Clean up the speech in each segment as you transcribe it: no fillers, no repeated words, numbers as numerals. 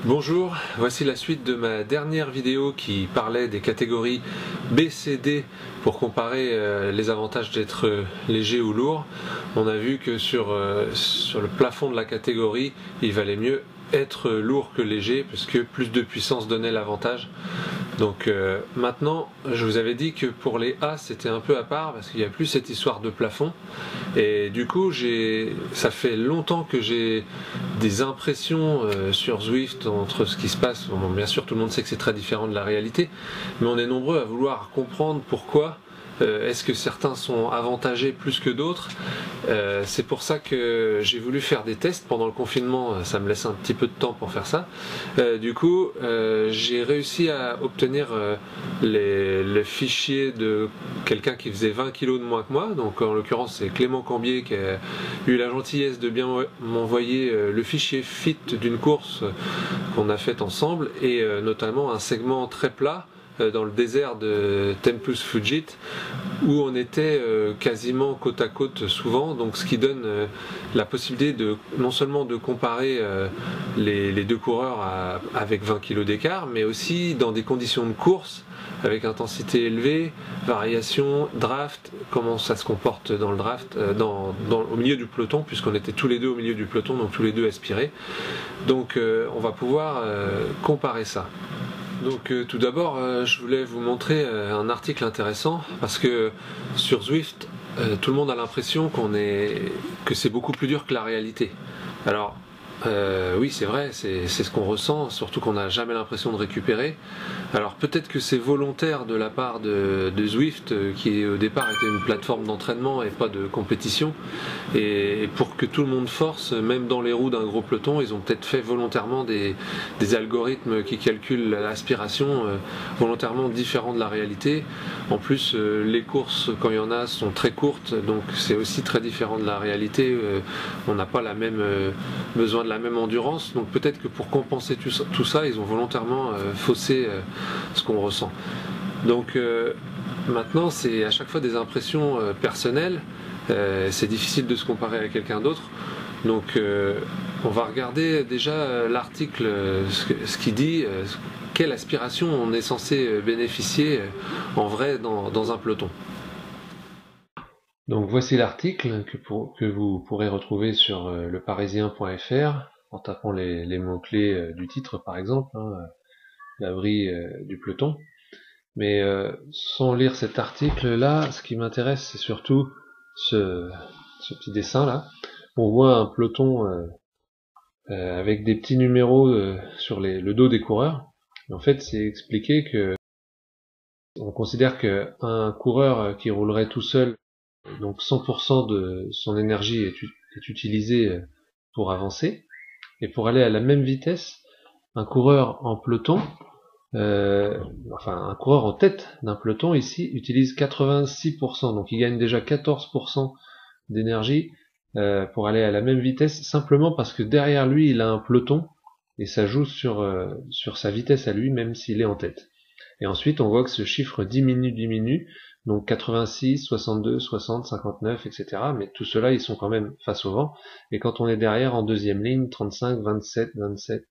Bonjour, voici la suite de ma dernière vidéo qui parlait des catégories B, C, D pour comparer les avantages d'être léger ou lourd. On a vu que sur le plafond de la catégorie, il valait mieux être lourd que léger puisque plus de puissance donnait l'avantage. Donc maintenant, je vous avais dit que pour les A, c'était un peu à part parce qu'il n'y a plus cette histoire de plafond. Et du coup, ça fait longtemps que j'ai des impressions sur Zwift entre ce qui se passe. Bon, bien sûr, tout le monde sait que c'est très différent de la réalité, mais on est nombreux à vouloir comprendre pourquoi. Est-ce que certains sont avantagés plus que d'autres? C'est pour ça que j'ai voulu faire des tests pendant le confinement, ça me laisse un petit peu de temps pour faire ça. Du coup, j'ai réussi à obtenir le fichier de quelqu'un qui faisait 20 kg de moins que moi, donc en l'occurrence c'est Clément Cambier qui a eu la gentillesse de bien m'envoyer le fichier fit d'une course qu'on a faite ensemble, et notamment un segment très plat dans le désert de Tempus Fugit où on était quasiment côte à côte souvent, donc ce qui donne la possibilité de non seulement de comparer les deux coureurs avec 20 kg d'écart, mais aussi dans des conditions de course avec intensité élevée, variation, draft, comment ça se comporte dans le draft, au milieu du peloton, puisqu'on était tous les deux au milieu du peloton, donc tous les deux aspirés. Donc on va pouvoir comparer ça. Donc tout d'abord, je voulais vous montrer un article intéressant parce que sur Zwift, tout le monde a l'impression que c'est beaucoup plus dur que la réalité. Alors oui, c'est vrai, c'est ce qu'on ressent, surtout qu'on n'a jamais l'impression de récupérer. Alors peut-être que c'est volontaire de la part de Zwift, qui au départ était une plateforme d'entraînement et pas de compétition, et pour que tout le monde force, même dans les roues d'un gros peloton, ils ont peut-être fait volontairement des algorithmes qui calculent l'aspiration volontairement différents de la réalité. En plus, les courses, quand il y en a, sont très courtes, donc c'est aussi très différent de la réalité. On n'a pas besoin de la même endurance, donc peut-être que pour compenser tout ça, ils ont volontairement faussé ce qu'on ressent. Donc maintenant, c'est à chaque fois des impressions personnelles, c'est difficile de se comparer à quelqu'un d'autre, donc on va regarder déjà l'article, ce qui dit quelle aspiration on est censé bénéficier en vrai dans un peloton. Donc voici l'article que vous pourrez retrouver sur leparisien.fr en tapant les mots-clés du titre par exemple, l'abri du peloton. Mais sans lire cet article-là, ce qui m'intéresse c'est surtout ce petit dessin-là. On voit un peloton avec des petits numéros sur le dos des coureurs. Et en fait, c'est expliqué que on considère qu'un coureur qui roulerait tout seul, donc 100% de son énergie est utilisée pour avancer, et pour aller à la même vitesse, un coureur en peloton, un coureur en tête d'un peloton ici utilise 86%, donc il gagne déjà 14% d'énergie pour aller à la même vitesse, simplement parce que derrière lui il a un peloton, et ça joue sur sa vitesse à lui, même s'il est en tête. Et ensuite on voit que ce chiffre diminue, donc 86, 62, 60, 59, etc. Mais tout cela, ils sont quand même face au vent. Et quand on est derrière en deuxième ligne, 35, 27, 27.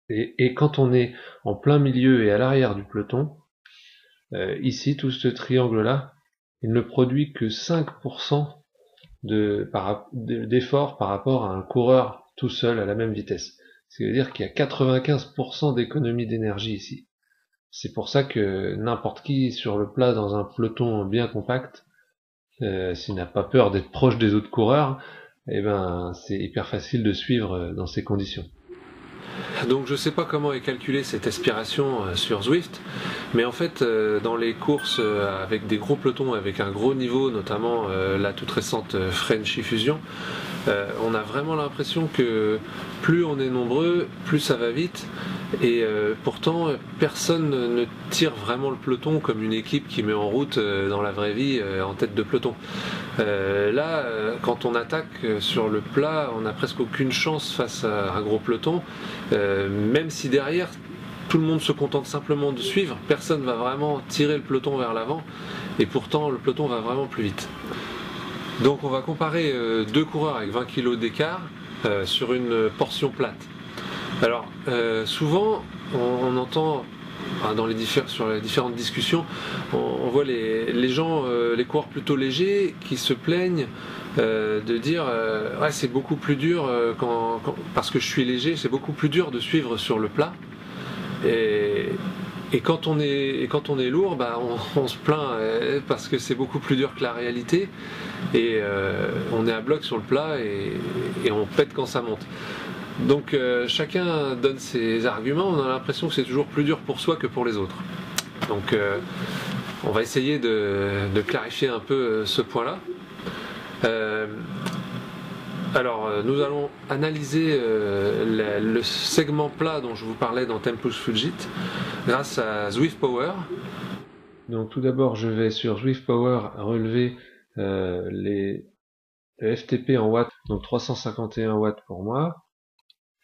Et quand on est en plein milieu et à l'arrière du peloton, ici, tout ce triangle-là, il ne produit que 5% d'effort par rapport à un coureur tout seul à la même vitesse. Ce qui veut dire qu'il y a 95% d'économie d'énergie ici. C'est pour ça que n'importe qui sur le plat dans un peloton bien compact, s'il n'a pas peur d'être proche des autres coureurs, eh ben c'est hyper facile de suivre dans ces conditions. Donc je sais pas comment est calculée cette aspiration sur Zwift, mais en fait dans les courses avec des gros pelotons, avec un gros niveau, notamment la toute récente French Fusion, on a vraiment l'impression que plus on est nombreux, plus ça va vite, et pourtant personne ne tire vraiment le peloton comme une équipe qui met en route dans la vraie vie en tête de peloton. Là, quand on attaque sur le plat, on n'a presque aucune chance face à un gros peloton, même si derrière tout le monde se contente simplement de suivre, personne ne va vraiment tirer le peloton vers l'avant, et pourtant le peloton va vraiment plus vite. Donc on va comparer deux coureurs avec 20 kg d'écart sur une portion plate. Alors, souvent, on entend sur les différentes discussions, on voit les gens, les coureurs plutôt légers, qui se plaignent de dire ouais, c'est beaucoup plus dur parce que je suis léger, c'est beaucoup plus dur de suivre sur le plat. Et quand on est lourd, bah, on se plaint parce que c'est beaucoup plus dur que la réalité. Et on est à bloc sur le plat et on pète quand ça monte. Donc chacun donne ses arguments, on a l'impression que c'est toujours plus dur pour soi que pour les autres. Donc on va essayer de clarifier un peu ce point-là. Alors nous allons analyser le segment plat dont je vous parlais dans Tempus Fugit grâce à Zwift Power. Donc tout d'abord je vais sur Zwift Power relever le FTP en watts, donc 351 watts pour moi.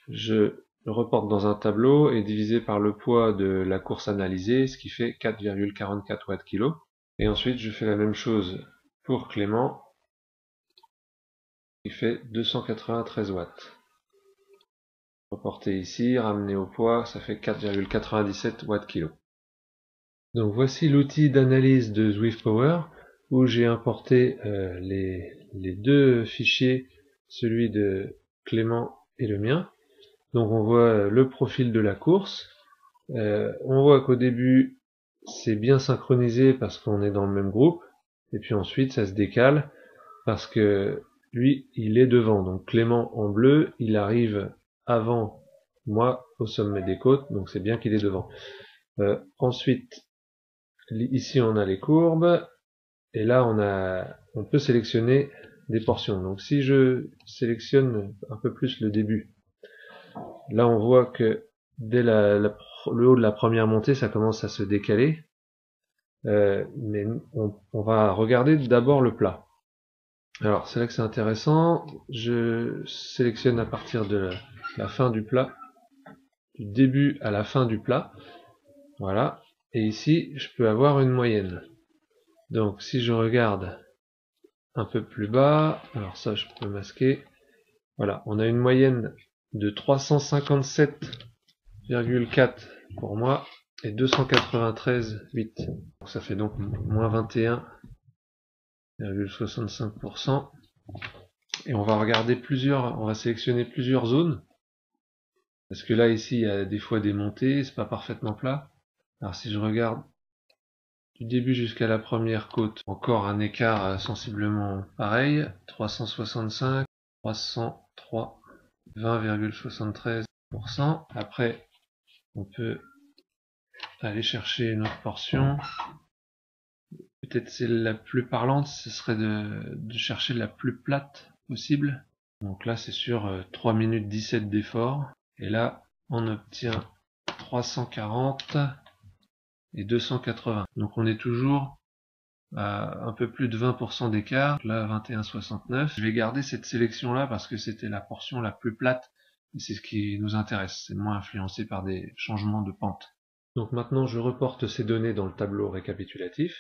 Je le reporte dans un tableau et divisé par le poids de la course analysée, ce qui fait 4,44 watts kilo. Et ensuite je fais la même chose pour Clément, qui fait 293 watts. Reporter ici, ramener au poids, ça fait 4,97 watts kilo. Donc voici l'outil d'analyse de Zwift Power où j'ai importé les deux fichiers, celui de Clément et le mien. Donc on voit le profil de la course. On voit qu'au début c'est bien synchronisé parce qu'on est dans le même groupe. Et puis ensuite ça se décale parce que lui il est devant. Donc Clément en bleu, il arrive avant moi au sommet des côtes. Donc c'est bien qu'il est devant. Ensuite ici on a les courbes. Et là on peut sélectionner des portions. Donc si je sélectionne un peu plus le début, là on voit que dès le haut de la première montée ça commence à se décaler, mais on va regarder d'abord le plat. Alors c'est là que c'est intéressant, je sélectionne à partir de la fin du plat, du début à la fin du plat, voilà, et ici je peux avoir une moyenne. Donc si je regarde un peu plus bas, alors ça je peux masquer, voilà, on a une moyenne de 357,4 pour moi et 293,8. Donc ça fait donc moins 21,65%. Et on va regarder on va sélectionner plusieurs zones. Parce que là ici il y a des fois des montées, c'est pas parfaitement plat. Alors si je regarde du début jusqu'à la première côte, encore un écart sensiblement pareil, 365, 303, 20,73%. Après, on peut aller chercher une autre portion. Peut-être celle la plus parlante, ce serait de chercher la plus plate possible. Donc là, c'est sur 3 minutes 17 d'effort. Et là, on obtient 340 et 280. Donc on est toujours à un peu plus de 20% d'écart. Là, 21,69. Je vais garder cette sélection-là parce que c'était la portion la plus plate. Et c'est ce qui nous intéresse. C'est moins influencé par des changements de pente. Donc maintenant, je reporte ces données dans le tableau récapitulatif.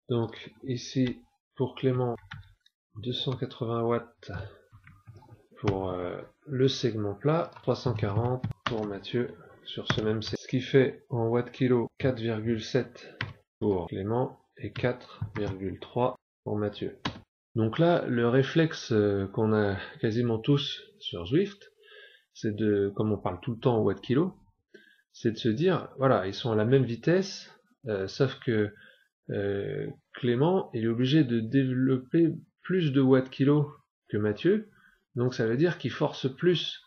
Donc ici, pour Clément, 280 watts pour le segment plat, 340 pour Mathieu sur ce même segment. Ce qui fait en watts kilo 4,7 pour Clément et 4,3 pour Mathieu. Donc là, le réflexe qu'on a quasiment tous sur Zwift, c'est comme on parle tout le temps en watts kilo, c'est de se dire, voilà, ils sont à la même vitesse, sauf que Clément, il est obligé de développer plus de watts kilo que Mathieu, donc ça veut dire qu'il force plus.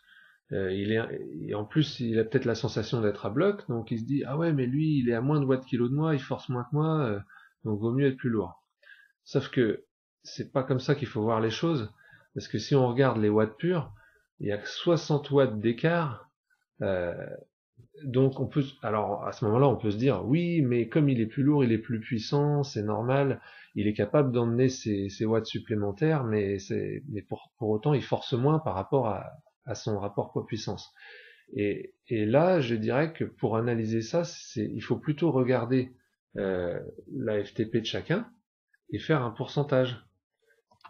En plus, il a peut-être la sensation d'être à bloc, donc il se dit, ah ouais, mais lui, il est à moins de watts kilo de moi, il force moins que moi, donc vaut mieux être plus lourd. Sauf que c'est pas comme ça qu'il faut voir les choses, parce que si on regarde les watts purs, il y a que 60 watts d'écart. Donc alors à ce moment-là, on peut se dire, oui, mais comme il est plus lourd, il est plus puissant, c'est normal, il est capable d'emmener ses watts supplémentaires, mais pour autant, il force moins par rapport à son rapport poids-puissance. Et là, je dirais que pour analyser ça, il faut plutôt regarder la FTP de chacun et faire un pourcentage.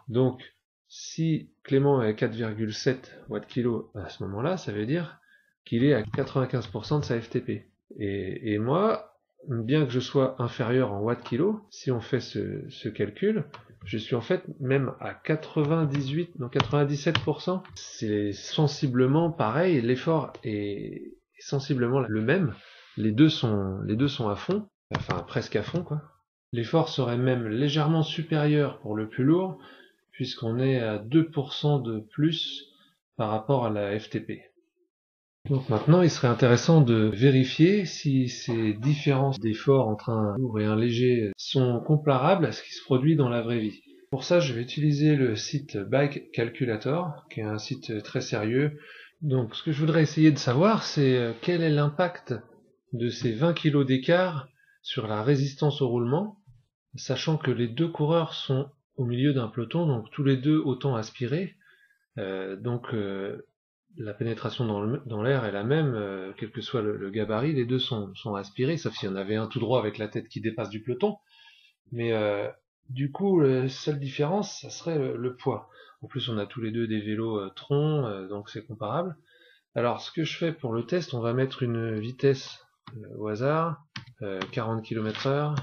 Donc, si Clément est à 4,7 watts kilo à ce moment-là, ça veut dire qu'il est à 95% de sa FTP. Et moi, bien que je sois inférieur en watts kilo, si on fait ce calcul, je suis en fait même à 97%. C'est sensiblement pareil, l'effort est sensiblement le même. Les deux sont à fond, enfin presque à fond quoi. L'effort serait même légèrement supérieur pour le plus lourd, puisqu'on est à 2% de plus par rapport à la FTP. Donc maintenant, il serait intéressant de vérifier si ces différences d'effort entre un lourd et un léger sont comparables à ce qui se produit dans la vraie vie. Pour ça, je vais utiliser le site Bike Calculator, qui est un site très sérieux. Donc ce que je voudrais essayer de savoir, c'est quel est l'impact de ces 20 kg d'écart sur la résistance au roulement, sachant que les deux coureurs sont au milieu d'un peloton, donc tous les deux autant aspirés. La pénétration dans l'air est la même, quel que soit le gabarit, les deux sont aspirés, sauf s'il y en avait un tout droit avec la tête qui dépasse du peloton. Mais du coup, la seule différence, ça serait le poids. En plus, on a tous les deux des vélos Tron, donc c'est comparable. Alors, ce que je fais pour le test, on va mettre une vitesse au hasard, 40 km/h,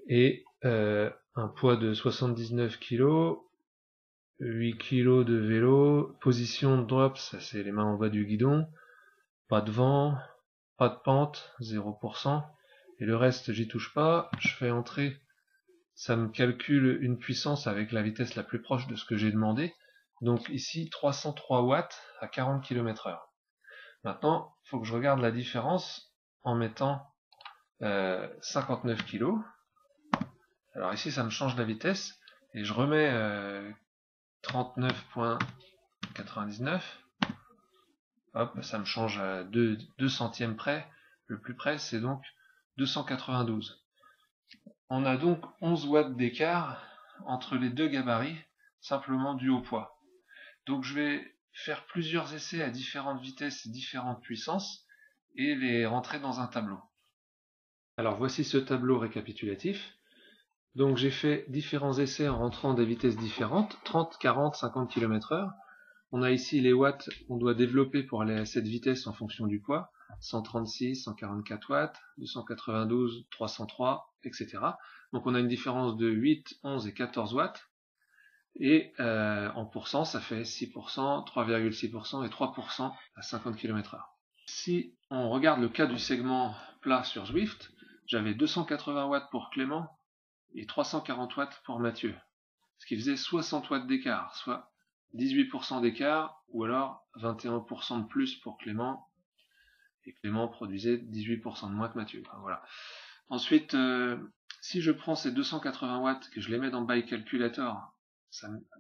et un poids de 79 kg, 8 kg de vélo, position de drop, ça c'est les mains en bas du guidon, pas de vent, pas de pente, 0%, et le reste j'y touche pas, je fais entrer, ça me calcule une puissance avec la vitesse la plus proche de ce que j'ai demandé, donc ici 303 watts à 40 km/h. Maintenant, il faut que je regarde la différence en mettant 59 kg. Alors ici ça me change la vitesse, et je remets 39.99. Hop, ça me change à 2 centièmes près. Le plus près, c'est donc 292. On a donc 11 watts d'écart entre les deux gabarits, simplement dû au poids. Donc je vais faire plusieurs essais à différentes vitesses et différentes puissances et les rentrer dans un tableau. Alors voici ce tableau récapitulatif. Donc j'ai fait différents essais en rentrant des vitesses différentes, 30, 40, 50 km/h. On a ici les watts qu'on doit développer pour aller à cette vitesse en fonction du poids, 136, 144 watts, 292, 303, etc. Donc on a une différence de 8, 11 et 14 watts. Et en pourcent, ça fait 6%, 3,6% et 3% à 50 km/h. Si on regarde le cas du segment plat sur Zwift, j'avais 280 watts pour Clément et 340 watts pour Mathieu, ce qui faisait 60 watts d'écart, soit 18% d'écart, ou alors 21% de plus pour Clément, et Clément produisait 18% de moins que Mathieu. Enfin, voilà. Ensuite, si je prends ces 280 watts, que je les mets dans Bike Calculator,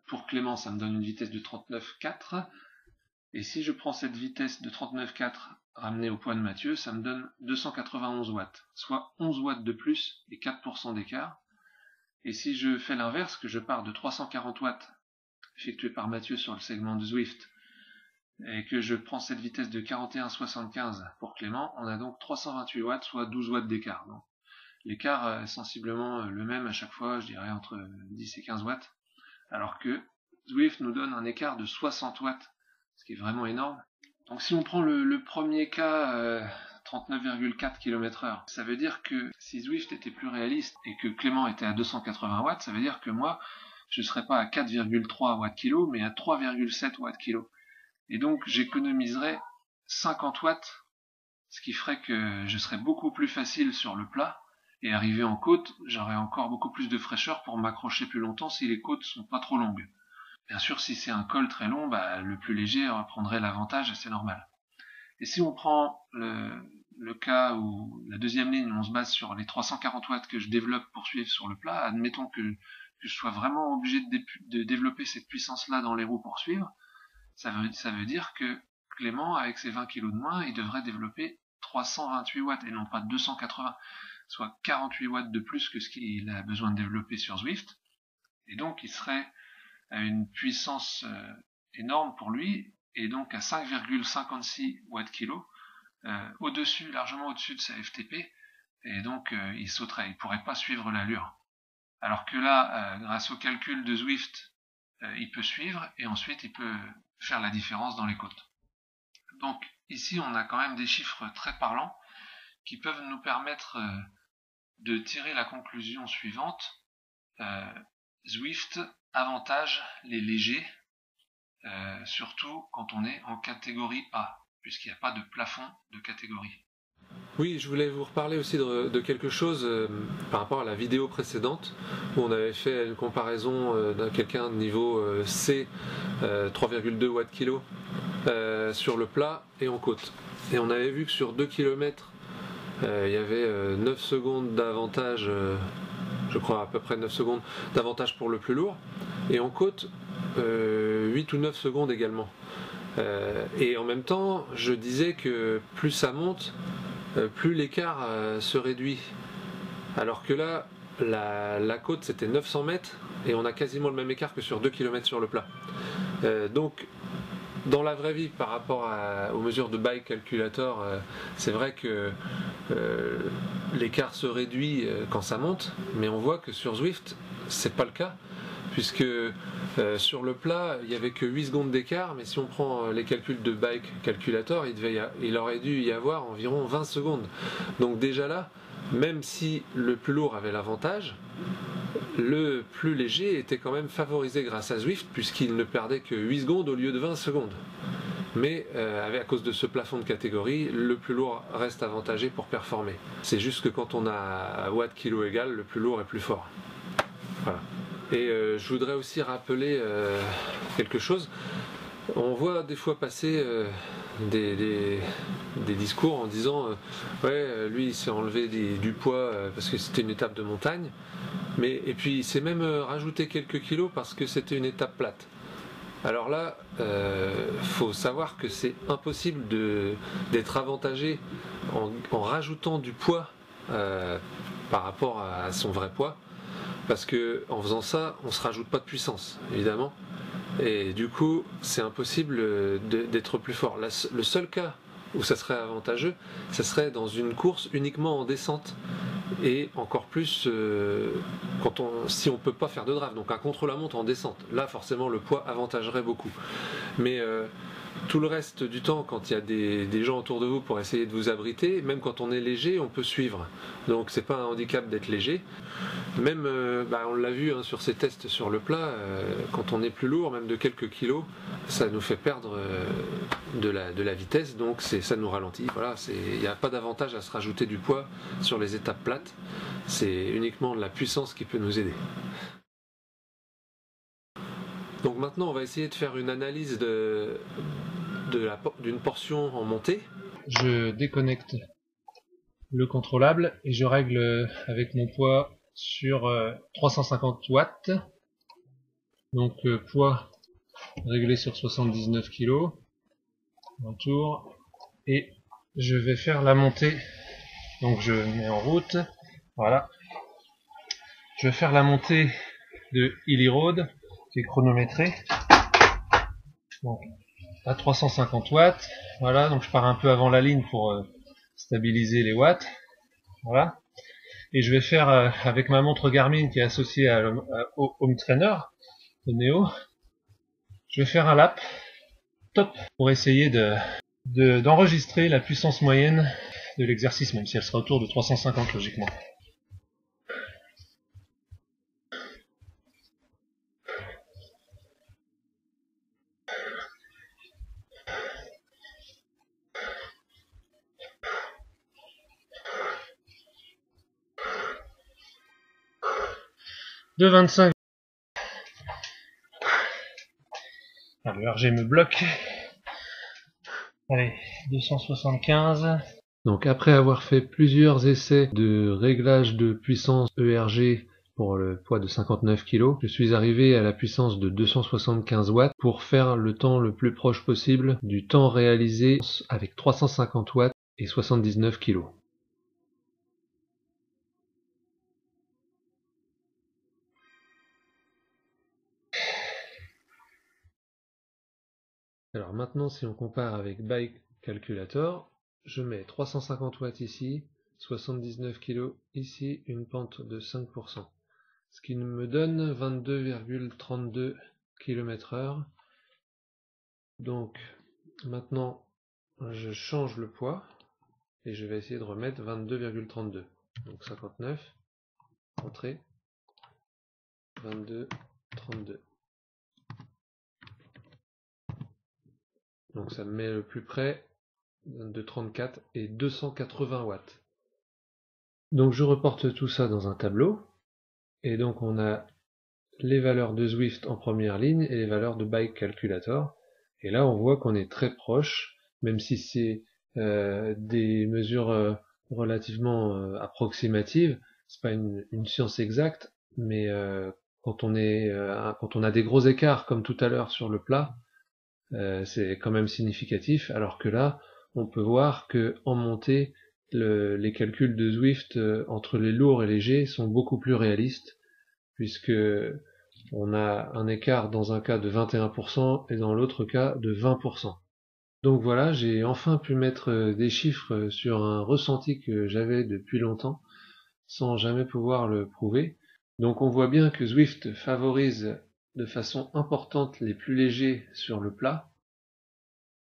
pour Clément, ça me donne une vitesse de 39,4, et si je prends cette vitesse de 39,4 ramenée au poids de Mathieu, ça me donne 291 watts, soit 11 watts de plus et 4% d'écart. Et si je fais l'inverse, que je pars de 340 watts effectué par Mathieu sur le segment de Zwift, et que je prends cette vitesse de 41,75 pour Clément, on a donc 328 watts, soit 12 watts d'écart. Donc l'écart est sensiblement le même à chaque fois, je dirais entre 10 et 15 watts, alors que Zwift nous donne un écart de 60 watts, ce qui est vraiment énorme. Donc si on prend le premier cas, 39,4 km/h, ça veut dire que si Zwift était plus réaliste et que Clément était à 280 watts, ça veut dire que moi, je ne serais pas à 4,3 watts kilo, mais à 3,7 watts kilo. Et donc j'économiserais 50 watts, ce qui ferait que je serais beaucoup plus facile sur le plat, et arrivé en côte, j'aurais encore beaucoup plus de fraîcheur pour m'accrocher plus longtemps si les côtes sont pas trop longues. Bien sûr, si c'est un col très long, le plus léger prendrait l'avantage, et c'est normal. Et si on prend le cas où la deuxième ligne, on se base sur les 340 watts que je développe pour suivre sur le plat, admettons que je sois vraiment obligé de développer cette puissance-là dans les roues pour suivre, ça veut dire que Clément, avec ses 20 kg de moins, il devrait développer 328 watts et non pas 280, soit 48 watts de plus que ce qu'il a besoin de développer sur Zwift. Et donc il serait à une puissance énorme pour lui, et donc à 5,56 watts kilo, largement au-dessus de sa FTP, et donc il sauterait, il pourrait pas suivre l'allure. Alors que là, grâce au calcul de Zwift, il peut suivre, et ensuite il peut faire la différence dans les côtes. Donc ici on a quand même des chiffres très parlants qui peuvent nous permettre de tirer la conclusion suivante. Zwift avantage les légers, surtout quand on est en catégorie A, puisqu'il n'y a pas de plafond de catégorie. Oui, je voulais vous reparler aussi de quelque chose par rapport à la vidéo précédente où on avait fait une comparaison d'un quelqu'un de niveau C 3,2 watts kilo sur le plat et en côte. Et on avait vu que sur 2 km il y avait 9 secondes d'avantage, je crois à peu près 9 secondes d'avantage pour le plus lourd, et en côte 8 ou 9 secondes également. Et en même temps, je disais que plus ça monte, plus l'écart se réduit. Alors que là, la côte c'était 900 mètres et on a quasiment le même écart que sur 2 km sur le plat. Donc, dans la vraie vie, par rapport aux mesures de Bike Calculator, c'est vrai que l'écart se réduit quand ça monte, mais on voit que sur Zwift, c'est pas le cas, puisque sur le plat, il n'y avait que 8 secondes d'écart, mais si on prend les calculs de Bike Calculator, il aurait dû y avoir environ 20 secondes. Donc déjà là, même si le plus lourd avait l'avantage, le plus léger était quand même favorisé grâce à Zwift, puisqu'il ne perdait que 8 secondes au lieu de 20 secondes. Mais à cause de ce plafond de catégorie, le plus lourd reste avantagé pour performer. C'est juste que quand on a watt kilo égal, le plus lourd est plus fort. Voilà. Et je voudrais aussi rappeler quelque chose. On voit des fois passer des discours en disant ouais, lui il s'est enlevé du poids parce que c'était une étape de montagne, et puis il s'est même rajouté quelques kilos parce que c'était une étape plate. Alors là, faut savoir que c'est impossible d'être avantagé en rajoutant du poids par rapport à son vrai poids, parce que en faisant ça, on se rajoute pas de puissance, évidemment, et du coup, c'est impossible d'être plus fort. Le seul cas où ça serait avantageux, ça serait dans une course uniquement en descente, et encore plus si on peut pas faire de drive, donc un contre-la-montre en descente. Là, forcément, le poids avantagerait beaucoup. Mais tout le reste du temps, quand il y a des gens autour de vous pour essayer de vous abriter, même quand on est léger, on peut suivre. Donc c'est pas un handicap d'être léger. Même, on l'a vu sur ces tests sur le plat, quand on est plus lourd, même de quelques kilos, ça nous fait perdre de la vitesse, donc ça nous ralentit. Voilà, il n'y a pas d'avantage à se rajouter du poids sur les étapes plates, c'est uniquement la puissance qui peut nous aider. Donc maintenant on va essayer de faire une analyse d'une portion en montée. Je déconnecte le contrôlable et je règle avec mon poids sur 350 watts. Donc poids réglé sur 79 kg. Un tour. Et je vais faire la montée. Donc je mets en route. Voilà. Je vais faire la montée de Hilly Road qui est chronométrée. Donc à 350 watts. Voilà, donc je pars un peu avant la ligne pour stabiliser les watts. Voilà. Et je vais faire avec ma montre Garmin qui est associée au Home Trainer de Neo, je vais faire un lap top pour essayer d'enregistrer la puissance moyenne de l'exercice, même si elle sera autour de 350 logiquement. De 25. Le RG me bloque. Allez, 275. Donc après avoir fait plusieurs essais de réglage de puissance ERG pour le poids de 59 kg, je suis arrivé à la puissance de 275 watts pour faire le temps le plus proche possible du temps réalisé avec 350 watts et 79 kg. Alors maintenant, si on compare avec Bike Calculator, je mets 350 watts ici, 79 kg ici, une pente de 5%, ce qui me donne 22,32 km/h. Donc maintenant, je change le poids et je vais essayer de remettre 22,32. Donc 59, entrée, 22,32. Donc ça me met le plus près de 34 et 280 watts. Donc je reporte tout ça dans un tableau, et donc on a les valeurs de Zwift en première ligne et les valeurs de Bike Calculator, et là on voit qu'on est très proche, même si c'est des mesures relativement approximatives, c'est pas une science exacte, mais quand on a des gros écarts comme tout à l'heure sur le plat, c'est quand même significatif, alors que là, on peut voir que en montée, les calculs de Zwift entre les lourds et légers sont beaucoup plus réalistes, puisque on a un écart dans un cas de 21% et dans l'autre cas de 20%. Donc voilà, j'ai enfin pu mettre des chiffres sur un ressenti que j'avais depuis longtemps, sans jamais pouvoir le prouver. Donc on voit bien que Zwift favorise de façon importante les plus légers sur le plat,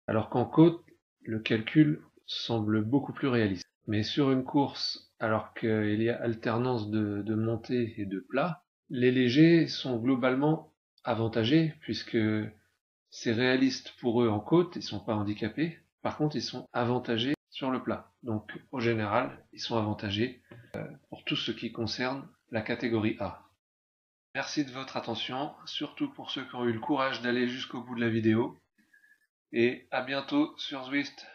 alors qu'en côte, le calcul semble beaucoup plus réaliste. Mais sur une course, alors qu'il y a alternance de montée et de plat, les légers sont globalement avantagés, puisque c'est réaliste pour eux en côte, ils sont pas handicapés. Par contre, ils sont avantagés sur le plat. Donc, au général, ils sont avantagés pour tout ce qui concerne la catégorie A. Merci de votre attention, surtout pour ceux qui ont eu le courage d'aller jusqu'au bout de la vidéo. Et à bientôt sur Zwift.